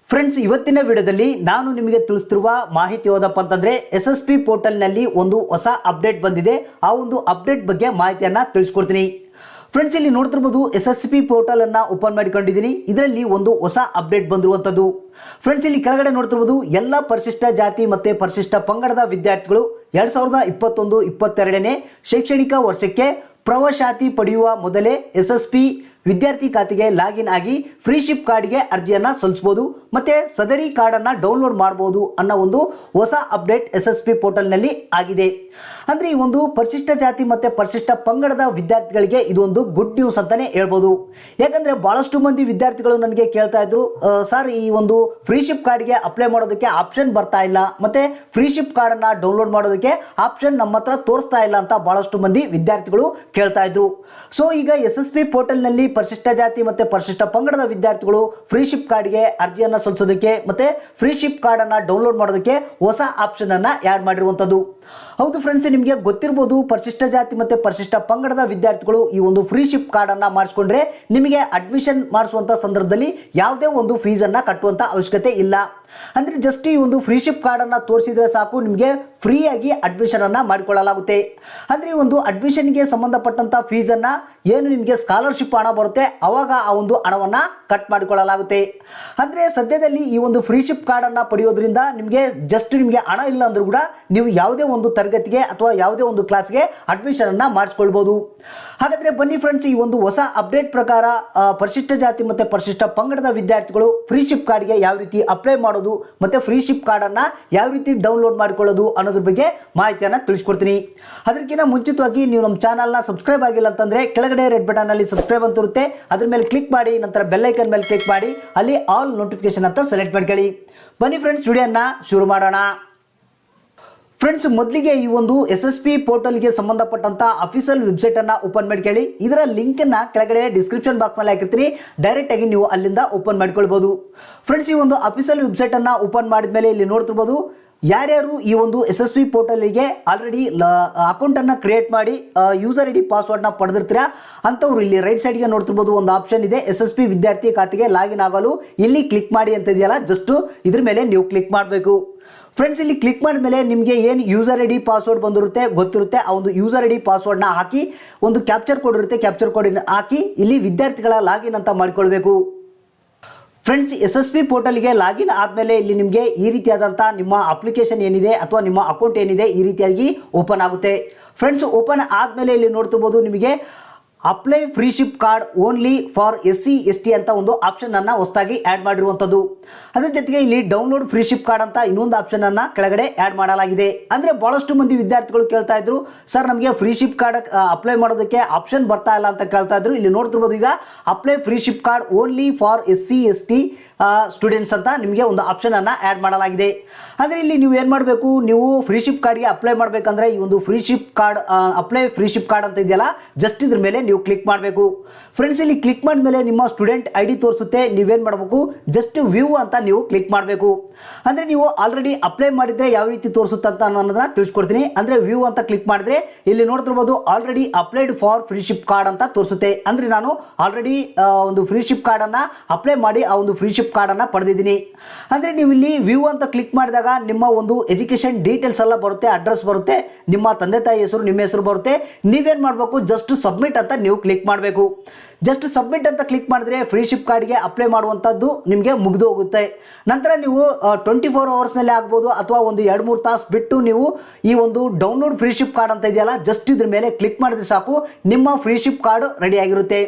Friends, ಇವತ್ತಿನ ವಿಡಿಯೋದಲ್ಲಿ ನಾನು ನಿಮಗೆ ತಿಳಿಸುತ್ತಿರುವ ಮಾಹಿತಿ ಯಾವುದಪ್ಪ ಅಂತಂದ್ರೆ SSP ಪೋರ್ಟಲ್ ನಲ್ಲಿ ಒಂದು ಹೊಸ ಅಪ್ಡೇಟ್ ಬಂದಿದೆ. ಆ ಒಂದು ಅಪ್ಡೇಟ್ ಬಗ್ಗೆ ಮಾಹಿತಿಯನ್ನ ತಿಳಿಸ್ಕೊಡ್ತೀನಿ. ಫ್ರೆಂಡ್ಸ್, ಇಲ್ಲಿ ನೋಡ್ತಿರಬಹುದು SSP ಪೋರ್ಟಲ್ ಅನ್ನ ಓಪನ್ ಮಾಡಿಕೊಂಡಿದ್ದೀನಿ. ಇದರಲ್ಲಿ ಒಂದು ಹೊಸ ಅಪ್ಡೇಟ್ ಬಂದಿರುವಂತದ್ದು. ಫ್ರೆಂಡ್ಸ್, ಇಲ್ಲಿ ಕೆಳಗಡೆ ನೋಡ್ತಿರಬಹುದು ಎಲ್ಲ ಪರಿಶಿಷ್ಟ ಜಾತಿ ಮತ್ತೆ ಪರಿಶಿಷ್ಟ ಪಂಗಡದ ವಿದ್ಯಾರ್ಥಿಗಳು 2021-22ನೇ ಶೈಕ್ಷಣಿಕ ವರ್ಷಕ್ಕೆ ಪ್ರವೇಶಾತಿ ಪಡೆಯುವ ಮೊದಲೇ SSP ವಿದ್ಯಾರ್ಥಿ ಖಾತೆಗೆ ಲಾಗಿನ್ ಆಗಿ ಫ್ರೀ ಶಿಪ್ ಕಾರ್ಡ್ಗೆ ಅರ್ಜಿಯನ್ನು ಸಲ್ಲಿಸಬಹುದು ಮತ್ತೆ ಸದರಿ ಕಾರ್ಡನ್ನು ಡೌನ್ಲೋಡ್ ಮಾಡಬಹುದು ಅನ್ನೋ ಒಂದು ಹೊಸ ಅಪ್ಡೇಟ್ SSP ಪೋರ್ಟಲ್ನಲ್ಲಿ ಆಗಿದೆ. ಅಂದರೆ ಈ ಒಂದು ಪರಿಶಿಷ್ಟ ಜಾತಿ ಮತ್ತು ಪರಿಶಿಷ್ಟ ಪಂಗಡದ ವಿದ್ಯಾರ್ಥಿಗಳಿಗೆ ಇದು ಒಂದು ಗುಡ್ ನ್ಯೂಸ್ ಅಂತಲೇ ಹೇಳ್ಬೋದು. ಯಾಕಂದರೆ ಭಾಳಷ್ಟು ಮಂದಿ ವಿದ್ಯಾರ್ಥಿಗಳು ನನಗೆ ಕೇಳ್ತಾ ಇದ್ರು, ಸರ್ ಈ ಒಂದು ಫ್ರೀ ಶಿಪ್ ಕಾರ್ಡ್ಗೆ ಅಪ್ಲೈ ಮಾಡೋದಕ್ಕೆ ಆಪ್ಷನ್ ಬರ್ತಾ ಇಲ್ಲ ಮತ್ತು ಫ್ರೀ ಶಿಪ್ ಕಾರ್ಡನ್ನು ಡೌನ್ಲೋಡ್ ಮಾಡೋದಕ್ಕೆ ಆಪ್ಷನ್ ನಮ್ಮ ಹತ್ರ ತೋರಿಸ್ತಾ ಇಲ್ಲ ಅಂತ ಭಾಳಷ್ಟು ಮಂದಿ ವಿದ್ಯಾರ್ಥಿಗಳು ಕೇಳ್ತಾ ಇದ್ರು. ಸೊ ಈಗ SSP ಪೋರ್ಟಲ್ನಲ್ಲಿ ಪರಿಶಿಷ್ಟ ಜಾತಿ ಮತ್ತು ಪರಿಶಿಷ್ಟ ಪಂಗಡದ ವಿದ್ಯಾರ್ಥಿಗಳು ಫ್ರೀ ಶಿಪ್ ಕಾರ್ಡ್ಗೆ ಅರ್ಜಿಯನ್ನು ಸಲ್ಲಿಸೋದಕ್ಕೆ ಮತ್ತು ಫ್ರೀ ಶಿಪ್ ಕಾರ್ಡನ್ನು ಡೌನ್ಲೋಡ್ ಮಾಡೋದಕ್ಕೆ ಹೊಸ ಆಪ್ಷನನ್ನು ಆ್ಯಡ್ ಮಾಡಿರುವಂಥದ್ದು. ಹೌದು ಫ್ರೆಂಡ್ಸ್, ನಿಮಗೆ ಗೊತ್ತಿರ್ಬೋದು, ಪರಿಶಿಷ್ಟ ಜಾತಿ ಮತ್ತು ಪರಿಶಿಷ್ಟ ಪಂಗಡದ ವಿದ್ಯಾರ್ಥಿಗಳು ಈ ಒಂದು ಫ್ರೀ ಶಿಪ್ ಕಾರ್ಡನ್ನು ಮಾಡಿಸ್ಕೊಂಡ್ರೆ ನಿಮಗೆ ಅಡ್ಮಿಷನ್ ಮಾಡಿಸುವಂಥ ಸಂದರ್ಭದಲ್ಲಿ ಯಾವುದೇ ಒಂದು ಫೀಸನ್ನು ಕಟ್ಟುವಂಥ ಅವಶ್ಯಕತೆ ಇಲ್ಲ. ಅಂದರೆ ಜಸ್ಟ್ ಈ ಒಂದು ಫ್ರೀ ಶಿಪ್ ಕಾರ್ಡನ್ನು ತೋರಿಸಿದರೆ ಸಾಕು, ನಿಮಗೆ ಫ್ರೀಯಾಗಿ ಅಡ್ಮಿಷನನ್ನು ಮಾಡಿಕೊಳ್ಳಲಾಗುತ್ತೆ. ಅಂದರೆ ಈ ಒಂದು ಅಡ್ಮಿಷನ್ಗೆ ಸಂಬಂಧಪಟ್ಟಂಥ ಫೀಸನ್ನು ಏನು ನಿಮಗೆ ಸ್ಕಾಲರ್ಶಿಪ್ ಹಣ ಬರುತ್ತೆ ಆವಾಗ ಆ ಒಂದು ಹಣವನ್ನು ಕಟ್ ಮಾಡಿಕೊಳ್ಳಲಾಗುತ್ತೆ. ಅಂದರೆ ಸದ್ಯದಲ್ಲಿ ಈ ಒಂದು ಫ್ರೀ ಶಿಪ್ ಕಾರ್ಡನ್ನು ಪಡೆಯೋದ್ರಿಂದ ನಿಮಗೆ ನಿಮಗೆ ಹಣ ಇಲ್ಲ ಅಂದರೂ ಕೂಡ ನೀವು ಯಾವುದೇ ಒಂದು ತರಗತಿಗೆ ಅಥವಾ ಯಾವುದೇ ಒಂದು ಕ್ಲಾಸ್ಗೆ ಅಡ್ಮಿಷನನ್ನು ಮಾಡಿಸ್ಕೊಳ್ಬೋದು. ಹಾಗಾದರೆ ಬನ್ನಿ ಫ್ರೆಂಡ್ಸ್, ಈ ಒಂದು ಹೊಸ ಅಪ್ಡೇಟ್ ಪ್ರಕಾರ ಪರಿಶಿಷ್ಟ ಜಾತಿ ಮತ್ತು ಪರಿಶಿಷ್ಟ ಪಂಗಡದ ವಿದ್ಯಾರ್ಥಿಗಳು ಫ್ರೀ ಶಿಪ್ ಕಾರ್ಡ್ಗೆ ಯಾವ ರೀತಿ ಅಪ್ಲೈ ಮಾಡೋದು ಮತ್ತು ಫ್ರೀ ಶಿಪ್ ಕಾರ್ಡನ್ನು ಯಾವ ರೀತಿ ಡೌನ್ಲೋಡ್ ಮಾಡಿಕೊಳ್ಳೋದು ಅನ್ನೋದ್ರ ಬಗ್ಗೆ ಮಾಹಿತಿಯನ್ನು ತಿಳಿಸ್ಕೊಡ್ತೀನಿ. ಅದಕ್ಕಿಂತ ಮುಂಚಿತವಾಗಿ ನೀವು ನಮ್ಮ ಚಾನಲ್ನ ಸಬ್ಸ್ಕ್ರೈಬ್ ಆಗಿಲ್ಲ ಅಂತಂದರೆ ಕೆಳಗಡೆ ರೆಡ್ ಬಟನಲ್ಲಿ ಸಬ್ಸ್ಕ್ರೈಬ್ ಅಂತ ಇರುತ್ತೆ, ಅದ್ರ ಮೇಲೆ ಕ್ಲಿಕ್ ಮಾಡಿ, ನಂತರ ಬೆಲ್ ಐಕನ್ ಮೇಲೆ ಕ್ಲಿಕ್ ಮಾಡಿ ಅಲ್ಲಿ ಆಲ್ ನೋಟಿಫಿಕೇಶನ್ ಅಂತ ಸೆಲೆಕ್ಟ್ ಮಾಡ್ಕೊಳ್ಳಿ. ಬನ್ನಿ ಫ್ರೆಂಡ್ಸ್, ವಿಡಿಯೋನ ಶುರು ಮಾಡೋಣ. ಫ್ರೆಂಡ್ಸ್, ಮೊದಲಿಗೆ ಈ ಒಂದು SSP ಪೋರ್ಟಲ್ಗೆ ಸಂಬಂಧಪಟ್ಟಂತ ಅಫಿಷಿಯಲ್ ವೆಬ್ಸೈಟನ್ನು ಓಪನ್ ಮಾಡ್ಕೊಳ್ಳಿ. ಇದರ ಲಿಂಕನ್ನು ಕೆಳಗಡೆ ಡಿಸ್ಕ್ರಿಪ್ಷನ್ ಬಾಕ್ಸ್ನಲ್ಲಿ ಹಾಕಿರ್ತೀನಿ, ಡೈರೆಕ್ಟಾಗಿ ನೀವು ಅಲ್ಲಿಂದ ಓಪನ್ ಮಾಡ್ಕೊಳ್ಬೋದು. ಫ್ರೆಂಡ್ಸ್, ಈ ಒಂದು ಅಫಿಷಿಯಲ್ ವೆಬ್ಸೈಟನ್ನು ಓಪನ್ ಮಾಡಿದ ಮೇಲೆ ಇಲ್ಲಿ ನೋಡ್ತಿರ್ಬೋದು ಯಾರ್ಯಾರು ಈ ಒಂದು SSP ಪೋರ್ಟಲಿಗೆ ಆಲ್ರೆಡಿ ಅಕೌಂಟನ್ನು ಕ್ರಿಯೇಟ್ ಮಾಡಿ ಯೂಸರ್ ID ಪಾಸ್ವರ್ಡ್ನ ಪಡೆದಿರ್ತೀರಾ ಅಂಥವ್ರು ಇಲ್ಲಿ ರೈಟ್ ಸೈಡ್ಗೆ ನೋಡ್ತಿರ್ಬೋದು ಒಂದು ಆಪ್ಷನ್ ಇದೆ, SSP ವಿದ್ಯಾರ್ಥಿ ಖಾತೆಗೆ ಲಾಗಿನ್ ಆಗಲು ಇಲ್ಲಿ ಕ್ಲಿಕ್ ಮಾಡಿ ಅಂತ ಇದೆಯಲ್ಲ, ಜಸ್ಟ್ ಇದ್ರ ಮೇಲೆ ನೀವು ಕ್ಲಿಕ್ ಮಾಡಬೇಕು. ಫ್ರೆಂಡ್ಸ್, ಇಲ್ಲಿ ಕ್ಲಿಕ್ ಮಾಡಿದ ಮೇಲೆ ನಿಮಗೆ ಏನು ಯೂಸರ್ ID ಪಾಸ್ವರ್ಡ್ ಗೊತ್ತಿರುತ್ತೆ, ಆ ಒಂದು ಯೂಸರ್ ID ಪಾಸ್ವರ್ಡ್ನ ಹಾಕಿ ಒಂದು ಕ್ಯಾಪ್ಚರ್ ಕೋಡ್ ಇರುತ್ತೆ, ಕ್ಯಾಪ್ಚರ್ ಕೋಡ್ ಹಾಕಿ ಇಲ್ಲಿ ವಿದ್ಯಾರ್ಥಿಗಳ ಲಾಗಿನ್ ಅಂತ ಮಾಡಿಕೊಳ್ಬೇಕು. ಫ್ರೆಂಡ್ಸ್, SSP ಪೋರ್ಟಲ್ಗೆ ಲಾಗಿನ್ ಆದಮೇಲೆ ಇಲ್ಲಿ ನಿಮಗೆ ಈ ರೀತಿಯಾದಂಥ ನಿಮ್ಮ ಅಪ್ಲಿಕೇಶನ್ ಏನಿದೆ ಅಥವಾ ನಿಮ್ಮ ಅಕೌಂಟ್ ಏನಿದೆ ಈ ರೀತಿಯಾಗಿ ಓಪನ್ ಆಗುತ್ತೆ. ಫ್ರೆಂಡ್ಸ್, ಓಪನ್ ಆದಮೇಲೆ ಇಲ್ಲಿ ನೋಡ್ತಿರ್ಬೋದು ನಿಮಗೆ apply free ship card only for SC/ST ಅಂತ ಒಂದು ಆಪ್ಷನನ್ನು ಹೊಸದಾಗಿ ಆ್ಯಡ್ ಮಾಡಿರುವಂಥದ್ದು. ಅದ್ರ ಜೊತೆಗೆ ಇಲ್ಲಿ ಡೌನ್ಲೋಡ್ ಫ್ರೀ ಶಿಪ್ ಕಾರ್ಡ್ ಅಂತ ಇನ್ನೊಂದು ಆಪ್ಷನನ್ನು ಕೆಳಗಡೆ ಆ್ಯಡ್ ಮಾಡಲಾಗಿದೆ. ಅಂದರೆ ಭಾಳಷ್ಟು ಮಂದಿ ವಿದ್ಯಾರ್ಥಿಗಳು ಕೇಳ್ತಾ ಇದ್ರು, ಸರ್ ನಮಗೆ ಫ್ರೀ ಶಿಪ್ ಕಾರ್ಡ್ ಅಪ್ಲೈ ಮಾಡೋದಕ್ಕೆ ಆಪ್ಷನ್ ಬರ್ತಾ ಇಲ್ಲ ಅಂತ ಕೇಳ್ತಾ ಇದ್ರು. ಇಲ್ಲಿ ನೋಡ್ತಿರ್ಬೋದು ಈಗ apply free ship card only for SC/ST students ಅಂತ ನಿಮಗೆ ಒಂದು ಆಪ್ಷನನ್ನು ಆ್ಯಡ್ ಮಾಡಲಾಗಿದೆ. ಅಂದರೆ ಇಲ್ಲಿ ನೀವು ಏನು ಮಾಡಬೇಕು, ನೀವು ಫ್ರೀ ಶಿಪ್ ಕಾರ್ಡ್ಗೆ ಅಪ್ಲೈ ಮಾಡಬೇಕಂದ್ರೆ ಈ ಒಂದು free ship card apply free ship card ಅಂತ ಇದೆಯಲ್ಲ, ಜಸ್ಟ್ ಇದ್ರ ಮೇಲೆ ನೀವು ಕ್ಲಿಕ್ ಮಾಡಬೇಕು. ಫ್ರೆಂಡ್ಸ್, ಇಲ್ಲಿ ಕ್ಲಿಕ್ ಮಾಡಿದ್ಮೇಲೆ ನಿಮ್ಮ ಸ್ಟೂಡೆಂಟ್ ID ತೋರಿಸುತ್ತೆ, ನೀವೇನು ಮಾಡಬೇಕು, ಜಸ್ಟ್ ವ್ಯೂ ಅಂತ ನೀವು ಕ್ಲಿಕ್ ಮಾಡಬೇಕು. ಅಂದರೆ ನೀವು ಆಲ್ರೆಡಿ ಅಪ್ಲೈ ಮಾಡಿದರೆ ಯಾವ ರೀತಿ ತೋರಿಸುತ್ತೆ ಅಂತ ಅನ್ನೋದನ್ನ ತಿಳಿಸ್ಕೊಡ್ತೀನಿ. ಅಂದರೆ ವ್ಯೂ ಅಂತ ಕ್ಲಿಕ್ ಮಾಡಿದ್ರೆ ಇಲ್ಲಿ ನೋಡ್ತಿರ್ಬೋದು already applied for free ship card ಅಂತ ತೋರಿಸುತ್ತೆ. ಅಂದರೆ ನಾನು ಆಲ್ರೆಡಿ ಒಂದು ಫ್ರೀ ಶಿಪ್ ಕಾರ್ಡನ್ನು ಅಪ್ಲೈ ಮಾಡಿ ಆ ಒಂದು ಫ್ರೀ ಶಿಪ್ ಕಾರ್ಡನ್ನು ಪಡೆದಿದ್ದೀನಿ. ಅಂದರೆ ನೀವು ಇಲ್ಲಿ ವ್ಯೂ ಅಂತ ಕ್ಲಿಕ್ ಮಾಡಿದಾಗ ನಿಮ್ಮ ಒಂದು ಎಜುಕೇಷನ್ ಡೀಟೇಲ್ಸ್ ಎಲ್ಲ ಬರುತ್ತೆ, ಅಡ್ರೆಸ್ ಬರುತ್ತೆ, ನಿಮ್ಮ ತಂದೆ ತಾಯಿ ಹೆಸರು, ನಿಮ್ಮ ಹೆಸರು ಬರುತ್ತೆ. ನೀವೇನು ಮಾಡಬೇಕು, ಜಸ್ಟ್ ಸಬ್ಮಿಟ್ ಅಂತ ನೀವು ಕ್ಲಿಕ್ ಮಾಡಬೇಕು. ಜಸ್ಟ್ ಸಬ್ಮಿಟ್ ಅಂತ ಕ್ಲಿಕ್ ಮಾಡಿದ್ರೆ ಫ್ರೀ ಶಿಪ್ ಕಾರ್ಡ್ಗೆ ಅಪ್ಲೈ ಮಾಡುವಂಥದ್ದು ನಿಮಗೆ ಮುಗಿದು ಹೋಗುತ್ತೆ. ನಂತರ ನೀವು 24 ಅವರ್ಸ್ನಲ್ಲಿ ಆಗ್ಬೋದು ಅಥವಾ ಒಂದು 2-3 ತಾಸು ಬಿಟ್ಟು ನೀವು ಈ ಒಂದು ಡೌನ್ಲೋಡ್ ಫ್ರೀ ಶಿಪ್ ಕಾರ್ಡ್ ಅಂತ ಇದೆಯಲ್ಲ, ಜಸ್ಟ್ ಇದ್ರ ಮೇಲೆ ಕ್ಲಿಕ್ ಮಾಡಿದ್ರೆ ಸಾಕು, ನಿಮ್ಮ ಫ್ರೀ ಶಿಪ್ ಕಾರ್ಡ್ ರೆಡಿ ಆಗಿರುತ್ತೆ.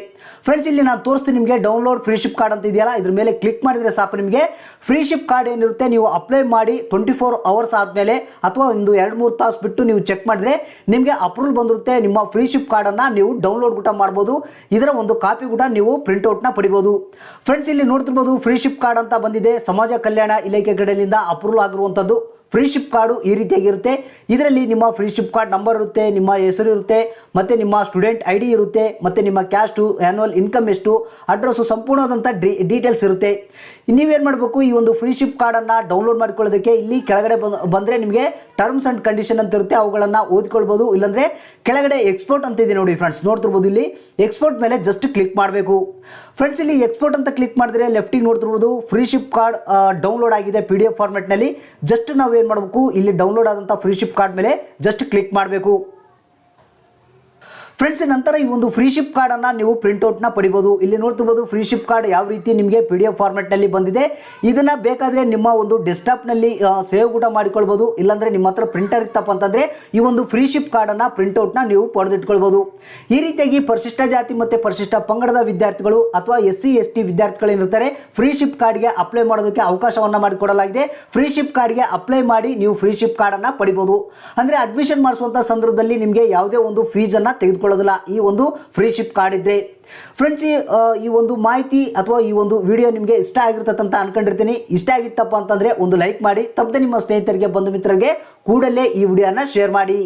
ಫ್ರೆಂಡ್ಸ್, ಇಲ್ಲಿ ನಾನು ತೋರಿಸ್ತೀನಿ ನಿಮಗೆ ಡೌನ್ಲೋಡ್ ಫ್ರೀ ಶಿಪ್ ಕಾರ್ಡ್ ಅಂತ ಇದೆಯಲ್ಲ, ಇದ್ರ ಮೇಲೆ ಕ್ಲಿಕ್ ಮಾಡಿದರೆ ಸಾಕು, ನಿಮಗೆ ಫ್ರೀ ಶಿಪ್ ಕಾರ್ಡ್ ಏನಿರುತ್ತೆ ನೀವು ಅಪ್ಲೈ ಮಾಡಿ 24 ಅವರ್ಸ್ ಆದಮೇಲೆ ಅಥವಾ ಒಂದು 2-3 ತಾಸು ಬಿಟ್ಟು ನೀವು ಚೆಕ್ ಮಾಡಿದ್ರೆ ನಿಮಗೆ ಅಪ್ರೂವಲ್ ಬಂದಿರುತ್ತೆ. ನಿಮ್ಮ ಫ್ರೀ ಶಿಪ್ ಕಾರ್ಡನ್ನು ನೀವು ಡೌನ್ಲೋಡ್ ಕೂಡ ಮಾಡ್ಬೋದು, ಇದರ ಒಂದು ಕಾಪಿ ಕೂಡ ನೀವು ಪ್ರಿಂಟ್ಔಟ್ನ ಪಡಿಬೋದು. ಫ್ರೆಂಡ್ಸ್, ಇಲ್ಲಿ ನೋಡ್ತಿರ್ಬೋದು ಫ್ರೀ ಶಿಪ್ ಕಾರ್ಡ್ ಅಂತ ಬಂದಿದೆ, ಸಮಾಜ ಕಲ್ಯಾಣ ಇಲಾಖೆ ಕಡೆಯಿಂದ ಅಪ್ರೂವಲ್ ಆಗಿರುವಂಥದ್ದು ಫ್ರೀ ಶಿಪ್ ಕಾರ್ಡು ಈ ರೀತಿಯಾಗಿರುತ್ತೆ. ಇದರಲ್ಲಿ ನಿಮ್ಮ ಫ್ರೀ ಶಿಪ್ ಕಾರ್ಡ್ ನಂಬರ್ ಇರುತ್ತೆ, ನಿಮ್ಮ ಹೆಸರು ಇರುತ್ತೆ, ಮತ್ತು ನಿಮ್ಮ ಸ್ಟೂಡೆಂಟ್ ಐ ಡಿ ಇರುತ್ತೆ, ಮತ್ತು ನಿಮ್ಮ ಕ್ಯಾಸ್ಟು, ಆ್ಯನ್ಯುವಲ್ ಇನ್ಕಮ್ ಎಷ್ಟು, ಅಡ್ರೆಸ್ಸು, ಸಂಪೂರ್ಣವಾದಂಥ ಡೀಟೇಲ್ಸ್ ಇರುತ್ತೆ. ನೀವೇನು ಮಾಡಬೇಕು, ಈ ಒಂದು ಫ್ರೀ ಶಿಪ್ ಕಾರ್ಡನ್ನು ಡೌನ್ಲೋಡ್ ಮಾಡ್ಕೊಳ್ಳೋದಕ್ಕೆ ಇಲ್ಲಿ ಕೆಳಗಡೆ ಬಂದರೆ ನಿಮಗೆ ಟರ್ಮ್ಸ್ ಆ್ಯಂಡ್ ಕಂಡೀಷನ್ ಅಂತ ಇರುತ್ತೆ, ಅವುಗಳನ್ನು ಓದ್ಕೊಳ್ಬೋದು. ಇಲ್ಲಾಂದರೆ ಕೆಳಗಡೆ ಎಕ್ಸ್ಪೋರ್ಟ್ ಅಂತ ಇದೆ ನೋಡಿ ಫ್ರೆಂಡ್ಸ್, ನೋಡ್ತಿರ್ಬೋದು. ಇಲ್ಲಿ ಎಕ್ಸ್ಪೋರ್ಟ್ ಮೇಲೆ ಜಸ್ಟ್ ಕ್ಲಿಕ್ ಮಾಡಬೇಕು ಫ್ರೆಂಡ್ಸ್. ಇಲ್ಲಿ ಎಕ್ಸ್ಪೋರ್ಟ್ ಅಂತ ಕ್ಲಿಕ್ ಮಾಡಿದ್ರೆ ಲೆಫ್ಟಿಗೆ ನೋಡ್ತಿರ್ಬೋದು ಫ್ರೀ ಶಿಪ್ ಕಾರ್ಡ್ ಡೌನ್ಲೋಡ್ ಆಗಿದೆ PDF ಫಾರ್ಮೆಟ್ನಲ್ಲಿ. ಜಸ್ಟ್ ನಾವು ಏನು ಮಾಡಬೇಕು, ಇಲ್ಲಿ ಡೌನ್ಲೋಡ್ ಆದಂಥ ಫ್ರೀ ಶಿಪ್ ಕಾರ್ಡ್ ಮೇಲೆ ಜಸ್ಟ್ ಕ್ಲಿಕ್ ಮಾಡಬೇಕು ಫ್ರೆಂಡ್ಸ್. ನಂತರ ಈ ಒಂದು ಫ್ರೀ ಶಿಪ್ ಕಾರ್ಡನ್ನು ನೀವು ಪ್ರಿಂಟ್ಔಟ್ನ ಪಡಿಬೋದು. ಇಲ್ಲಿ ನೋಡ್ತಿರ್ಬೋದು ಫ್ರೀ ಶಿಪ್ ಕಾರ್ಡ್ ಯಾವ ರೀತಿ ನಿಮಗೆ PDF ಫಾರ್ಮೆಟ್ನಲ್ಲಿ ಬಂದಿದೆ. ಇದನ್ನು ಬೇಕಾದರೆ ನಿಮ್ಮ ಒಂದು ಡೆಸ್ಕ್ಟಾಪ್ನಲ್ಲಿ ಸೇವ್ ಕೂಡ ಮಾಡಿಕೊಳ್ಬೋದು. ಇಲ್ಲಾಂದರೆ ನಿಮ್ಮ ಹತ್ರ ಪ್ರಿಂಟರ್ ಇತ್ತಪ್ಪ ಅಂತಂದರೆ ಈ ಒಂದು ಫ್ರೀ ಶಿಪ್ ಕಾರ್ಡನ್ನು ಪ್ರಿಂಟ್ಔಟ್ನ ನೀವು ಪಡೆದಿಟ್ಕೊಳ್ಬೋದು. ಈ ರೀತಿಯಾಗಿ ಪರಿಶಿಷ್ಟ ಜಾತಿ ಮತ್ತು ಪರಿಶಿಷ್ಟ ಪಂಗಡದ ವಿದ್ಯಾರ್ಥಿಗಳು ಅಥವಾ SC ST ವಿದ್ಯಾರ್ಥಿಗಳೇನಿರ್ತಾರೆ ಫ್ರೀ ಶಿಪ್ ಕಾರ್ಡ್ಗೆ ಅಪ್ಲೈ ಮಾಡೋದಕ್ಕೆ ಅವಕಾಶವನ್ನು ಮಾಡಿಕೊಡಲಾಗಿದೆ. ಫ್ರೀ ಶಿಪ್ ಕಾರ್ಡ್ಗೆ ಅಪ್ಲೈ ಮಾಡಿ ನೀವು ಫ್ರೀ ಶಿಪ್ ಕಾರ್ಡನ್ನು ಪಡಿಬೋದು. ಅಂದರೆ ಅಡ್ಮಿಷನ್ ಮಾಡಿಸುವಂಥ ಸಂದರ್ಭದಲ್ಲಿ ನಿಮಗೆ ಯಾವುದೇ ಒಂದು ಫೀಸನ್ನು ತೆಗೆದುಕೊಳ್ಳೋದಿಲ್ಲ ಈ ಒಂದು ಫ್ರೀ ಶಿಪ್ ಕಾರ್ಡ್ ಇದ್ದರೆ. ಫ್ರೆಂಡ್ಸ್, ಈ ಒಂದು ಮಾಹಿತಿ ಅಥವಾ ಈ ಒಂದು ವಿಡಿಯೋ ನಿಮಗೆ ಇಷ್ಟ ಆಗಿರ್ತದೆ ಅಂತ ಅನ್ಕೊಂಡಿರ್ತೀನಿ. ಇಷ್ಟ ಆಗಿತ್ತಪ್ಪ ಅಂತಂದರೆ ಒಂದು ಲೈಕ್ ಮಾಡಿ, ತಪ್ಪದೆ ನಿಮ್ಮ ಸ್ನೇಹಿತರಿಗೆ ಬಂಧು ಮಿತ್ರರಿಗೆ ಕೂಡಲೇ ಈ ವಿಡಿಯೋನ ಶೇರ್ ಮಾಡಿ.